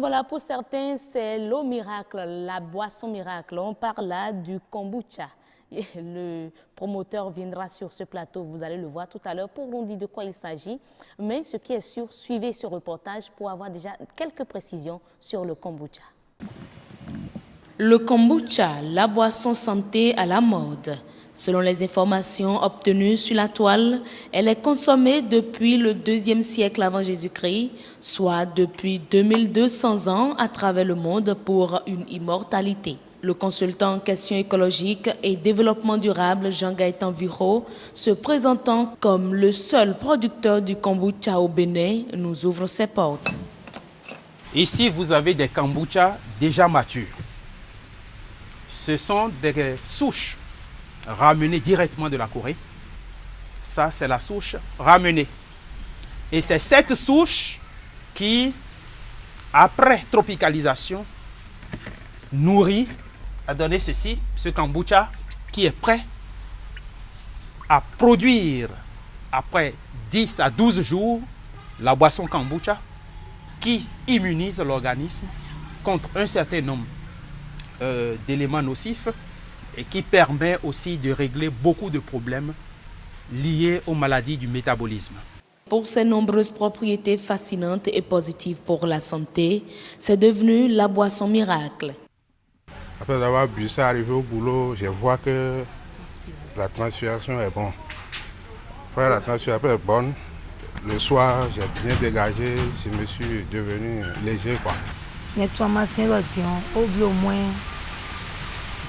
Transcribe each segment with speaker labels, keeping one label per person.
Speaker 1: voilà, pour certains, c'est l'eau miracle, la boisson miracle. On parle là du kombucha. Et le promoteur viendra sur ce plateau, vous allez le voir tout à l'heure, pour nous dire de quoi il s'agit. Mais ce qui est sûr, suivez ce reportage pour avoir déjà quelques précisions sur le kombucha. Le kombucha, la boisson santé à la mode. Selon les informations obtenues sur la toile, elle est consommée depuis le 2e siècle avant Jésus-Christ, soit depuis 2200 ans à travers le monde pour une immortalité. Le consultant en questions écologiques et développement durable, Jean-Gaëtan Viro, se présentant comme le seul producteur du kombucha au Bénin, nous ouvre ses portes.
Speaker 2: Ici, vous avez des kombucha déjà matures. Ce sont des souches ramenées directement de la Corée. Ça, c'est la souche ramenée. Et c'est cette souche qui, après tropicalisation, nourrit, a donné ceci, ce kombucha, qui est prêt à produire, après 10 à 12 jours, la boisson kombucha, qui immunise l'organisme contre un certain nombre d'éléments nocifs et qui permet aussi de régler beaucoup de problèmes liés aux maladies du métabolisme.
Speaker 1: Pour ses nombreuses propriétés fascinantes et positives pour la santé, c'est devenu la boisson miracle.
Speaker 3: Après avoir bu ça, arrivé au boulot, je vois que la transpiration est bonne. Après, la transpiration est bonne. Le soir, j'ai bien dégagé, je me suis devenu léger, quoi.
Speaker 4: Nettoiement Saint-Lodion, au moins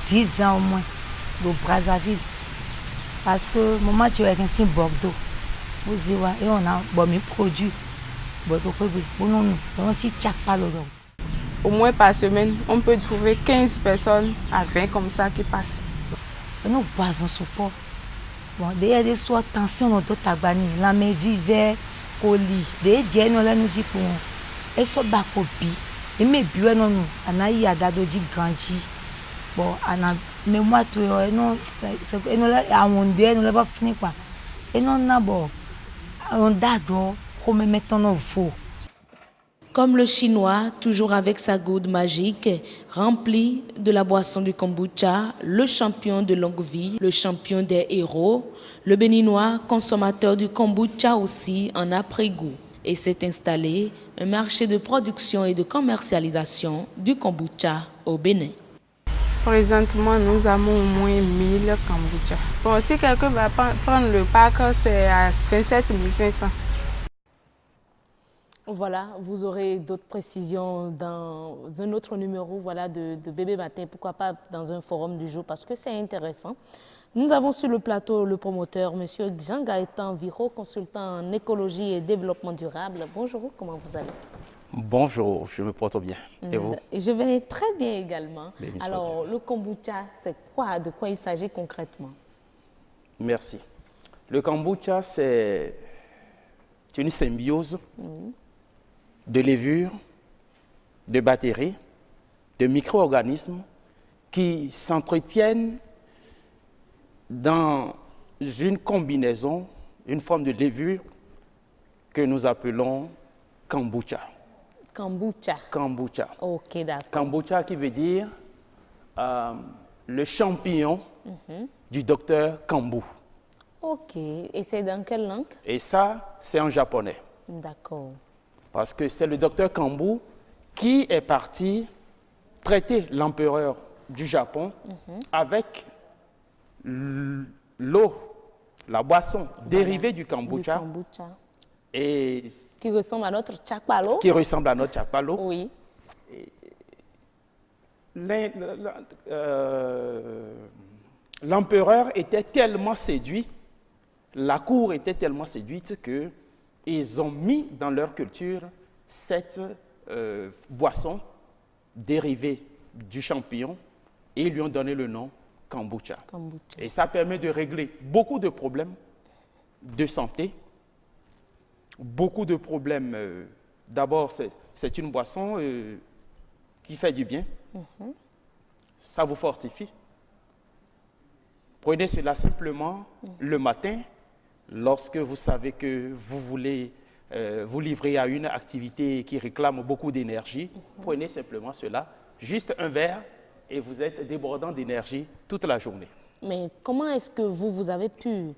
Speaker 4: 10 ans au moins, au Brazzaville. Parce que moment tu es ici Bordeaux, vous dites, et on a bon mes produits.
Speaker 5: Au moins par semaine, on peut trouver 15 personnes à 20 comme ça qui passent.
Speaker 4: Nous boisons support. Bon, derrière des soins, tension, nous doit t'abani, la main vivait, colis. Derrière, nous dit pour et so bas copie. Et mes bureaux, nous, on a eu à gadoji grandi. Bon, on a, mais moi, tout, non, c'est, nous, à mon dieu, nous l'avons fini, quoi. Et non, on a, bon, on d'adore, comme mettons nos faux.
Speaker 1: Comme le chinois, toujours avec sa goutte magique, remplie de la boisson du kombucha, le champion de longue vie, le champion des héros, le béninois, consommateur du kombucha aussi, en a pris goût et s'est installé un marché de production et de commercialisation du kombucha au Bénin.
Speaker 5: Présentement, nous avons au moins 1000 kombucha. Bon, si quelqu'un va prendre le pack, c'est à 27 500.
Speaker 1: Voilà, vous aurez d'autres précisions dans un autre numéro voilà, de Bébé Matin, pourquoi pas dans un forum du jour, parce que c'est intéressant. Nous avons sur le plateau le promoteur, M. Jean-Gaëtan Viro, consultant en écologie et développement durable. Bonjour, comment vous allez?
Speaker 2: Bonjour, je me porte bien. Et vous?
Speaker 1: Je vais très bien également. Alors, le kombucha, c'est quoi? De quoi il s'agit concrètement?
Speaker 2: Merci. Le kombucha, c'est une symbiose de levure, de bactéries, de micro-organismes qui s'entretiennent dans une combinaison, une forme de levure que nous appelons kombucha.
Speaker 1: Kombucha.
Speaker 2: Kombucha.
Speaker 1: Ok, d'accord.
Speaker 2: Kombucha qui veut dire le champignon du docteur Kambu.
Speaker 1: Ok, et c'est dans quelle langue?
Speaker 2: Et ça, c'est en japonais.
Speaker 1: D'accord.
Speaker 2: Parce que c'est le docteur Kambu qui est parti traiter l'empereur du Japon avec l'eau, la boisson dérivée du kombucha. Et
Speaker 1: qui ressemble à notre chakpalo.
Speaker 2: Qui ressemble à notre chakpalo.
Speaker 1: Oui.
Speaker 2: L'empereur était tellement séduit, la cour était tellement séduite que ils ont mis dans leur culture cette boisson dérivée du champignon et ils lui ont donné le nom kombucha. Et ça permet de régler beaucoup de problèmes de santé, beaucoup de problèmes. D'abord, c'est une boisson qui fait du bien, ça vous fortifie. Prenez cela simplement le matin. Lorsque vous savez que vous voulez vous livrez à une activité qui réclame beaucoup d'énergie, prenez simplement cela, juste un verre, et vous êtes débordant d'énergie toute la journée.
Speaker 1: Mais comment est-ce que vous avez pu,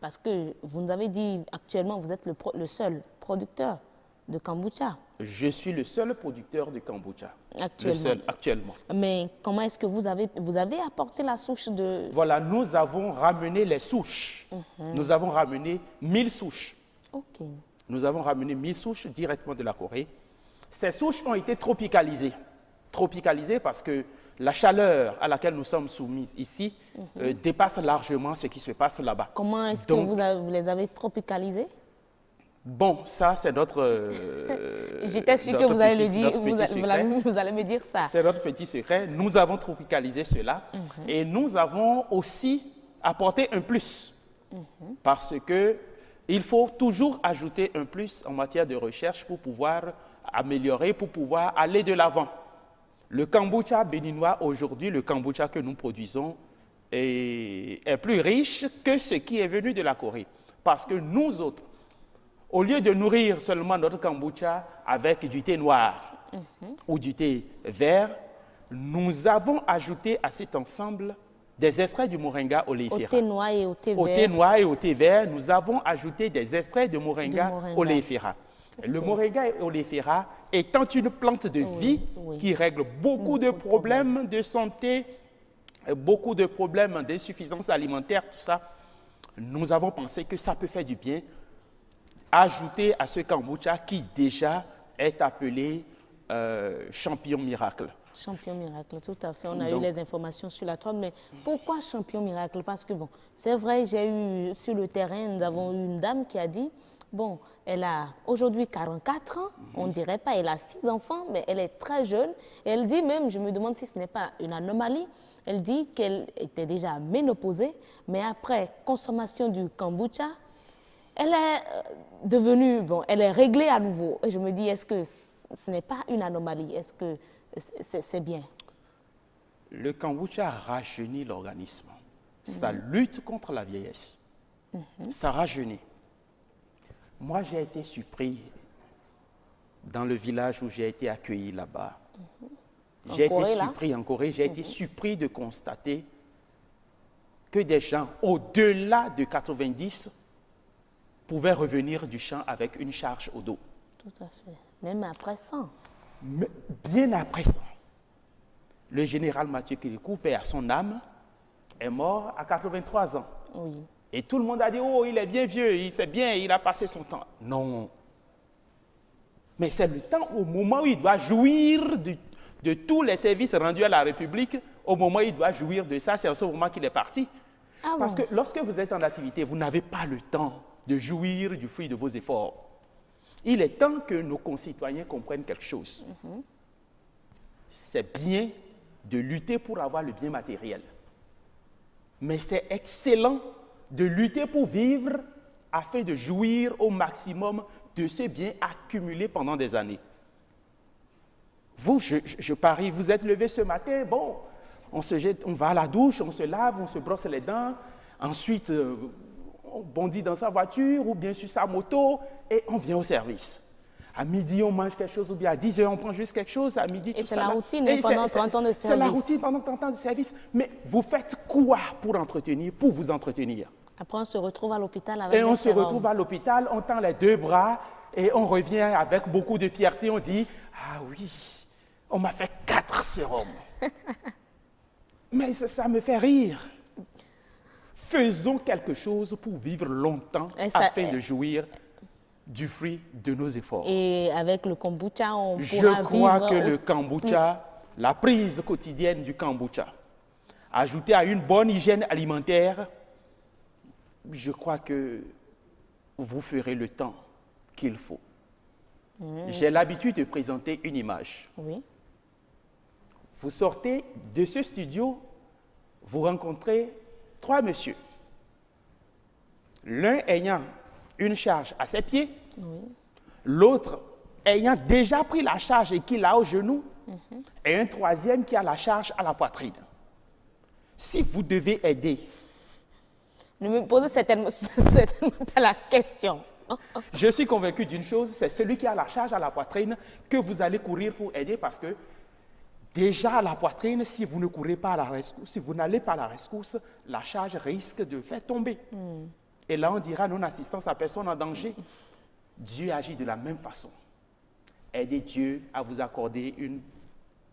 Speaker 1: parce que vous nous avez dit actuellement, vous êtes le seul producteur de kombucha.
Speaker 2: Je suis le seul producteur de kombucha.
Speaker 1: Actuellement.
Speaker 2: Le seul, actuellement.
Speaker 1: Mais comment est-ce que vous avez apporté la souche de...
Speaker 2: Voilà, nous avons ramené les souches. Nous avons ramené 1000 souches.
Speaker 1: Ok.
Speaker 2: Nous avons ramené 1000 souches directement de la Corée. Ces souches ont été tropicalisées. Tropicalisées parce que la chaleur à laquelle nous sommes soumis ici dépasse largement ce qui se passe là-bas.
Speaker 1: Comment est-ce que vous les avez tropicalisées?
Speaker 2: Bon, ça, c'est notre...
Speaker 1: J'étais sûre que vous allez le dire, vous allez me dire ça.
Speaker 2: C'est notre petit secret. Nous avons tropicalisé cela et nous avons aussi apporté un plus. Parce que il faut toujours ajouter un plus en matière de recherche pour pouvoir améliorer, pour pouvoir aller de l'avant. Le kombucha béninois, aujourd'hui, le kombucha que nous produisons est plus riche que ce qui est venu de la Corée. Parce que nous autres, au lieu de nourrir seulement notre kombucha avec du thé noir ou du thé vert, nous avons ajouté à cet ensemble des extraits du moringa oleifera.
Speaker 1: Au thé noir et au thé vert.
Speaker 2: Au thé noir et au thé vert, nous avons ajouté des extraits de moringa oleifera. Le moringa oleifera étant une plante de vie qui règle beaucoup de problèmes de santé, beaucoup de problèmes d'insuffisance alimentaire, tout ça, nous avons pensé que ça peut faire du bien. Ajouter à ce kombucha qui déjà est appelé champion miracle.
Speaker 1: Champion miracle, tout à fait. On a eu les informations sur la toile, mais pourquoi champion miracle? Parce que bon, c'est vrai, j'ai eu sur le terrain, nous avons eu une dame qui a dit, bon, elle a aujourd'hui 44 ans, on ne dirait pas, elle a 6 enfants, mais elle est très jeune. Et elle dit même, je me demande si ce n'est pas une anomalie, elle dit qu'elle était déjà ménopausée, mais après consommation du kombucha, elle est devenue, bon, elle est réglée à nouveau. Et je me dis, est-ce que ce n'est pas une anomalie? Est-ce que c'est bien?
Speaker 2: Le kombucha rajeunit l'organisme. Ça lutte contre la vieillesse. Ça rajeunit. Moi, j'ai été surpris dans le village où j'ai été accueilli là-bas. J'ai été surpris en Corée, j'ai été surpris de constater que des gens au-delà de 90 pouvaient revenir du champ avec une charge au dos.
Speaker 1: Tout à fait. Même après 100.
Speaker 2: Mais bien après 100. Le général Mathieu Kérékou, paix à son âme, est mort à 83 ans.
Speaker 1: Oui.
Speaker 2: Et tout le monde a dit, oh, il est bien vieux, c'est bien, il a passé son temps. Non. Mais c'est le temps au moment où il doit jouir de tous les services rendus à la République, au moment où il doit jouir de ça, c'est en ce moment qu'il est parti.
Speaker 1: Ah
Speaker 2: Parce
Speaker 1: bon?
Speaker 2: que lorsque vous êtes en activité, vous n'avez pas le temps de jouir du fruit de vos efforts. Il est temps que nos concitoyens comprennent quelque chose. C'est bien de lutter pour avoir le bien matériel. Mais c'est excellent de lutter pour vivre afin de jouir au maximum de ce bien accumulé pendant des années. Vous, je parie, vous êtes levé ce matin, bon, on va à la douche, on se lave, on se brosse les dents, ensuite on bondit dans sa voiture ou bien sur sa moto et on vient au service. À midi, on mange quelque chose ou bien à 10 heures, on prend juste quelque chose. À midi,
Speaker 1: et c'est la routine pendant 30 ans de service.
Speaker 2: C'est la routine pendant 30 ans de service. Mais vous faites quoi pour vous entretenir?
Speaker 1: Après, on se retrouve à l'hôpital avec
Speaker 2: Et on se retrouve à l'hôpital, on tend les deux bras et on revient avec beaucoup de fierté. On dit, ah oui, on m'a fait 4 sérums. Mais ça me fait rire. Faisons quelque chose pour vivre longtemps afin de jouir du fruit de nos efforts.
Speaker 1: Et avec le kombucha, on pourra vivre...
Speaker 2: Je crois que le kombucha, la prise quotidienne du kombucha, ajoutée à une bonne hygiène alimentaire, je crois que vous ferez le temps qu'il faut. J'ai l'habitude de présenter une image.
Speaker 1: Oui.
Speaker 2: Vous sortez de ce studio, vous rencontrez 3 messieurs. L'un ayant une charge à ses pieds, l'autre ayant déjà pris la charge et qui l'a au genou, et un troisième qui a la charge à la poitrine. Si vous devez aider...
Speaker 1: Ne me posez certainement pas la question.
Speaker 2: Je suis convaincu d'une chose, c'est celui qui a la charge à la poitrine que vous allez courir pour aider parce que déjà à la poitrine, si vous ne courez pas à la rescousse, si vous n'allez pas à la rescousse, la charge risque de faire tomber. Et là, on dira non-assistance à personne en danger. Dieu agit de la même façon. Aidez Dieu à vous accorder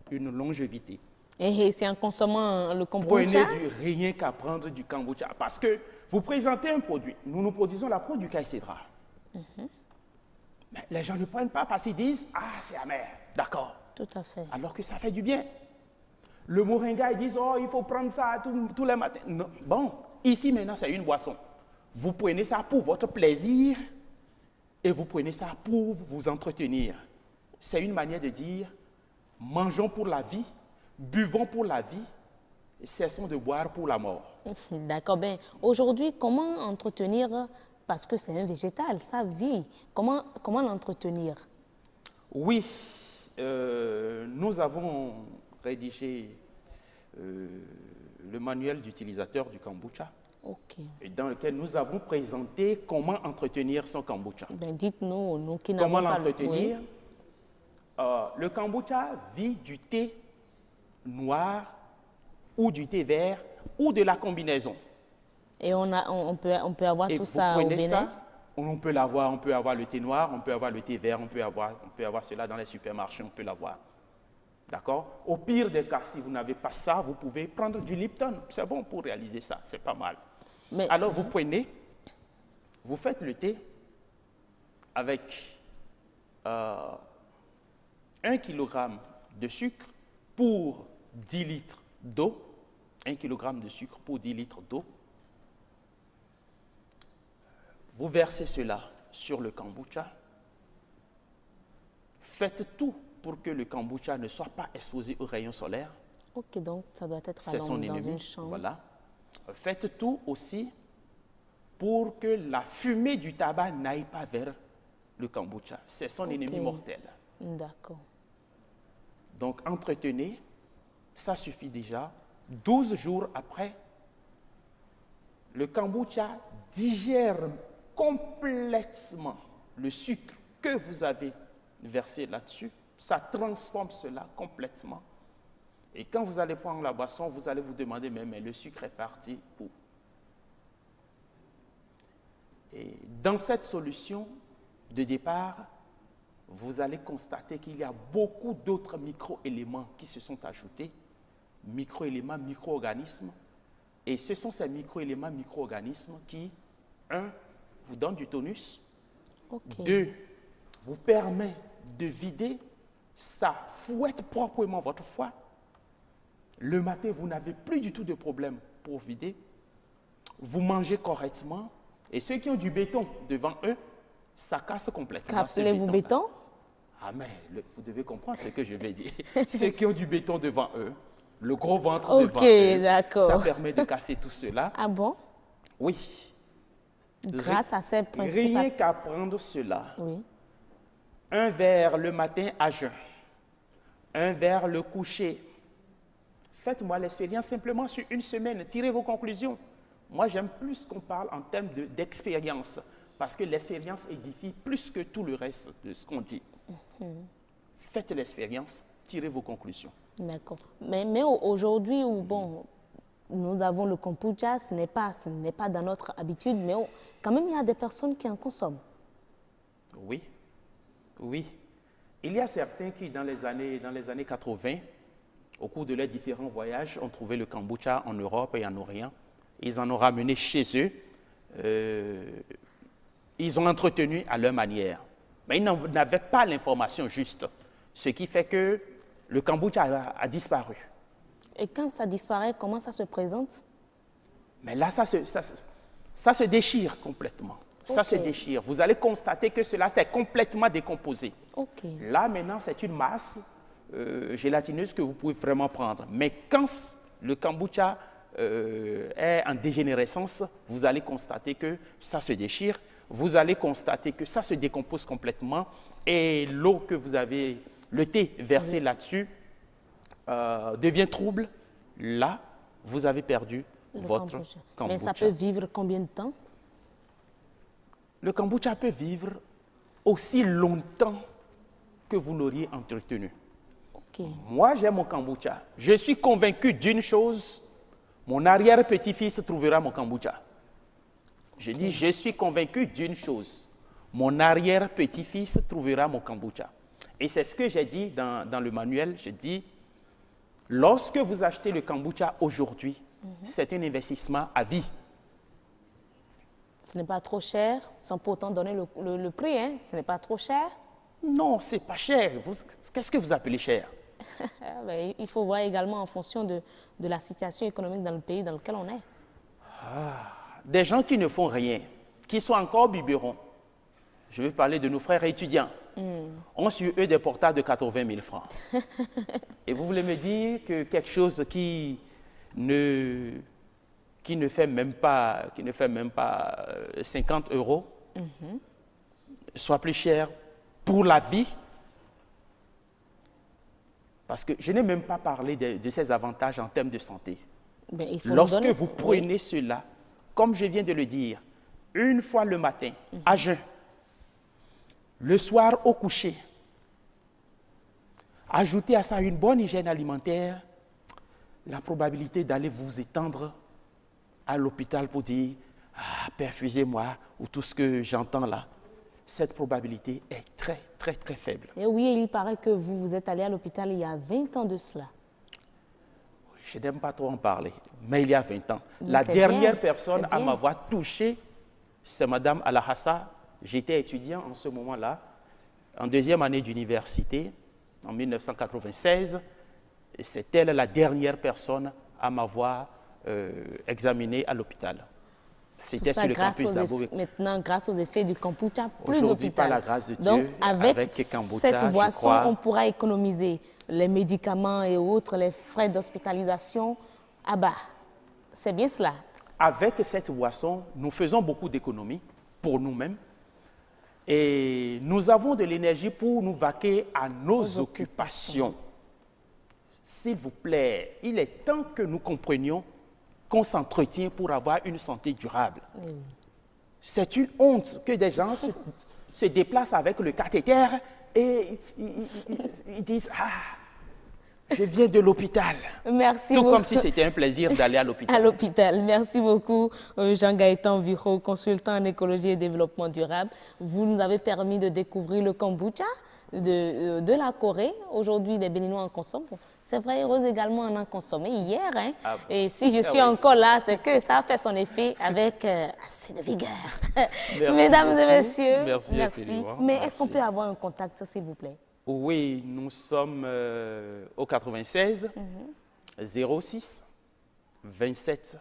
Speaker 2: une longévité.
Speaker 1: Et c'est en consommant le kombucha?
Speaker 2: Prenez rien qu'à prendre du kombucha. Parce que vous présentez un produit. Nous produisons la peau du caïcédra. Mais les gens ne prennent pas parce qu'ils disent « Ah, c'est amer. » D'accord.
Speaker 1: Tout à fait.
Speaker 2: Alors que ça fait du bien. Le moringa, ils disent « Oh, il faut prendre ça tous les matins. » Non. Bon, ici maintenant, c'est une boisson. Vous prenez ça pour votre plaisir et vous prenez ça pour vous entretenir. C'est une manière de dire « Mangeons pour la vie. Buvons pour la vie et cessons de boire pour la mort. »
Speaker 1: D'accord. Ben, aujourd'hui, comment entretenir, parce que c'est un végétal, ça vit, comment l'entretenir?
Speaker 2: Oui, nous avons rédigé le manuel d'utilisateur du kombucha, dans lequel nous avons présenté comment entretenir son kombucha.
Speaker 1: Ben, dites-nous, nous qui n'avons
Speaker 2: comment
Speaker 1: pas
Speaker 2: l'entretenir? Le kombucha vit du thé noir ou du thé vert ou de la combinaison.
Speaker 1: Et on peut avoir tout ça au Bénin?
Speaker 2: On peut l'avoir, on peut avoir le thé noir, on peut avoir le thé vert, on peut avoir cela dans les supermarchés, on peut l'avoir. D'accord? Au pire des cas, si vous n'avez pas ça, vous pouvez prendre du Lipton. C'est bon pour réaliser ça, c'est pas mal. Mais, alors vous prenez, vous faites le thé avec 1 kg de sucre pour 10 litres d'eau, 1 kg de sucre pour 10 litres d'eau. Vous versez cela sur le kombucha. Faites tout pour que le kombucha ne soit pas exposé aux rayons solaires.
Speaker 1: Ok, donc ça doit être
Speaker 2: C'est son
Speaker 1: dans
Speaker 2: ennemi.
Speaker 1: une chambre.
Speaker 2: Voilà. Faites tout aussi pour que la fumée du tabac n'aille pas vers le kombucha. C'est son ennemi mortel.
Speaker 1: D'accord.
Speaker 2: Donc, entretenez, ça suffit déjà. 12 jours après, le kombucha digère complètement le sucre que vous avez versé là-dessus. Ça transforme cela complètement. Et quand vous allez prendre la boisson, vous allez vous demander, mais le sucre est parti où? Et dans cette solution de départ, vous allez constater qu'il y a beaucoup d'autres micro-éléments qui se sont ajoutés, micro-éléments, micro-organismes. Et ce sont ces micro-éléments, micro-organismes qui, 1, vous donnent du tonus, 2, vous permettent de vider, ça fouette proprement votre foie. Le matin, vous n'avez plus du tout de problème pour vider. Vous mangez correctement. Et ceux qui ont du béton devant eux, ça casse complètement.
Speaker 1: Rappelez-vous béton?
Speaker 2: Ah, mais vous devez comprendre ce que je vais dire. Ceux qui ont du béton devant eux, le gros ventre devant eux, ça permet de casser tout cela.
Speaker 1: Ah bon?
Speaker 2: Oui.
Speaker 1: Grâce à ces principes.
Speaker 2: Rien qu'à prendre cela. Oui. 1 verre le matin à jeun. 1 verre le coucher. Faites-moi l'expérience simplement sur 1 semaine. Tirez vos conclusions. Moi, j'aime plus qu'on parle en termes d'expérience. Parce que l'expérience édifie plus que tout le reste de ce qu'on dit. Faites l'expérience, tirez vos conclusions.
Speaker 1: D'accord. Mais aujourd'hui, bon, nous avons le kombucha, ce n'est pas dans notre habitude, mais quand même, il y a des personnes qui en consomment.
Speaker 2: Oui, oui. Il y a certains qui, dans les années 80, au cours de leurs différents voyages, ont trouvé le kombucha en Europe et en Orient. Ils en ont ramené chez eux. Ils ont entretenu à leur manière. Mais ils n'avaient pas l'information juste. Ce qui fait que le kombucha a disparu.
Speaker 1: Et quand ça disparaît, comment ça se présente?
Speaker 2: Mais là, ça se déchire complètement. Ça se déchire. Vous allez constater que cela s'est complètement décomposé. Là, maintenant, c'est une masse gélatineuse que vous pouvez vraiment prendre. Mais quand le kombucha est en dégénérescence, vous allez constater que ça se déchire. Vous allez constater que ça se décompose complètement et l'eau que vous avez, le thé versé là-dessus, devient trouble. Là, vous avez perdu votre kombucha.
Speaker 1: Mais ça peut vivre combien de temps?
Speaker 2: le kombucha peut vivre aussi longtemps que vous l'auriez entretenu.
Speaker 1: Ok.
Speaker 2: Moi, j'ai mon kombucha. Je suis convaincu d'une chose, mon arrière-petit-fils trouvera mon kombucha. Je dis, je suis convaincu d'une chose, mon arrière-petit-fils trouvera mon kombucha. Et c'est ce que j'ai dit dans le manuel, je dis, lorsque vous achetez le kombucha aujourd'hui, c'est un investissement à vie.
Speaker 1: Ce n'est pas trop cher, sans pourtant donner le prix, hein. Ce n'est pas trop cher.
Speaker 2: Non, c'est pas cher. Qu'est-ce que vous appelez cher?
Speaker 1: Ben, il faut voir également en fonction de la situation économique dans le pays dans lequel on est.
Speaker 2: Des gens qui ne font rien, qui sont encore biberons. Je vais parler de nos frères étudiants. Ont sur eux des portables de 80 000 francs. Et vous voulez me dire que quelque chose qui ne fait même pas 50 € soit plus cher pour la vie? Parce que je n'ai même pas parlé de ses avantages en termes de santé.
Speaker 1: Ben, il faut
Speaker 2: Lorsque vous prenez cela, comme je viens de le dire, une fois le matin, à jeun, le soir au coucher, ajoutez à ça une bonne hygiène alimentaire, la probabilité d'aller vous étendre à l'hôpital pour dire « Ah, perfusez-moi » ou tout ce que j'entends là, cette probabilité est très, très, très faible.
Speaker 1: Et oui, il paraît que vous êtes allé à l'hôpital il y a 20 ans de cela.
Speaker 2: Je n'aime pas trop en parler, mais il y a 20 ans.
Speaker 1: Mais
Speaker 2: La dernière
Speaker 1: bien,
Speaker 2: personne
Speaker 1: c'est
Speaker 2: à
Speaker 1: bien.
Speaker 2: m'avoir touché, c'est Madame Alahassa. J'étais étudiant en ce moment-là, en deuxième année d'université, en 1996. Et c'est elle la dernière personne à m'avoir examiné à l'hôpital. C'était sur le campus d'Abo.
Speaker 1: Maintenant, grâce aux effets du kombucha, plus
Speaker 2: Aujourd'hui, par
Speaker 1: d'hôpital.
Speaker 2: la grâce de Dieu,
Speaker 1: Donc, avec
Speaker 2: kombucha,
Speaker 1: cette
Speaker 2: je
Speaker 1: boisson,
Speaker 2: crois,
Speaker 1: on pourra économiser les médicaments et autres, les frais d'hospitalisation à bas. C'est bien cela.
Speaker 2: avec cette boisson, nous faisons beaucoup d'économies pour nous-mêmes et nous avons de l'énergie pour nous vaquer à nos occupations. S'il vous plaît, il est temps que nous comprenions qu'on s'entretient pour avoir une santé durable.
Speaker 1: Oui.
Speaker 2: C'est une honte que des gens se déplacent avec le cathéter et ils disent « Ah, je viens de l'hôpital ».
Speaker 1: Merci
Speaker 2: Tout
Speaker 1: beaucoup.
Speaker 2: comme si c'était un plaisir d'aller à l'hôpital.
Speaker 1: À l'hôpital. Merci beaucoup, Jean-Gaëtan Viro, consultant en écologie et développement durable. Vous nous avez permis de découvrir le kombucha de la Corée. Aujourd'hui, les Béninois en consomment. C'est vrai, Rose également en consommer hier. Hein.
Speaker 2: Ah bon.
Speaker 1: Et si je suis encore là, c'est que ça a fait son effet avec assez de vigueur. Mesdames et messieurs,
Speaker 2: Merci.
Speaker 1: Mais est-ce qu'on peut avoir un contact, s'il vous plaît?
Speaker 2: Oui, nous sommes au 96 06 27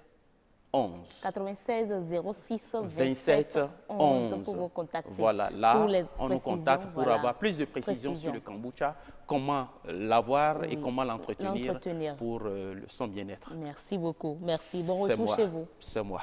Speaker 2: 11.
Speaker 1: 96 06
Speaker 2: 27 11.
Speaker 1: pour vous contacter.
Speaker 2: Voilà, là,
Speaker 1: pour les
Speaker 2: on nous
Speaker 1: précisions,
Speaker 2: contacte pour
Speaker 1: voilà.
Speaker 2: avoir plus de précisions sur le kombucha, comment l'avoir et
Speaker 1: Oui,
Speaker 2: comment l'entretenir
Speaker 1: l'entretenir.
Speaker 2: pour son bien-être.
Speaker 1: Merci beaucoup. Merci. Bon
Speaker 2: C'est
Speaker 1: retour
Speaker 2: moi.
Speaker 1: chez vous.
Speaker 2: C'est moi.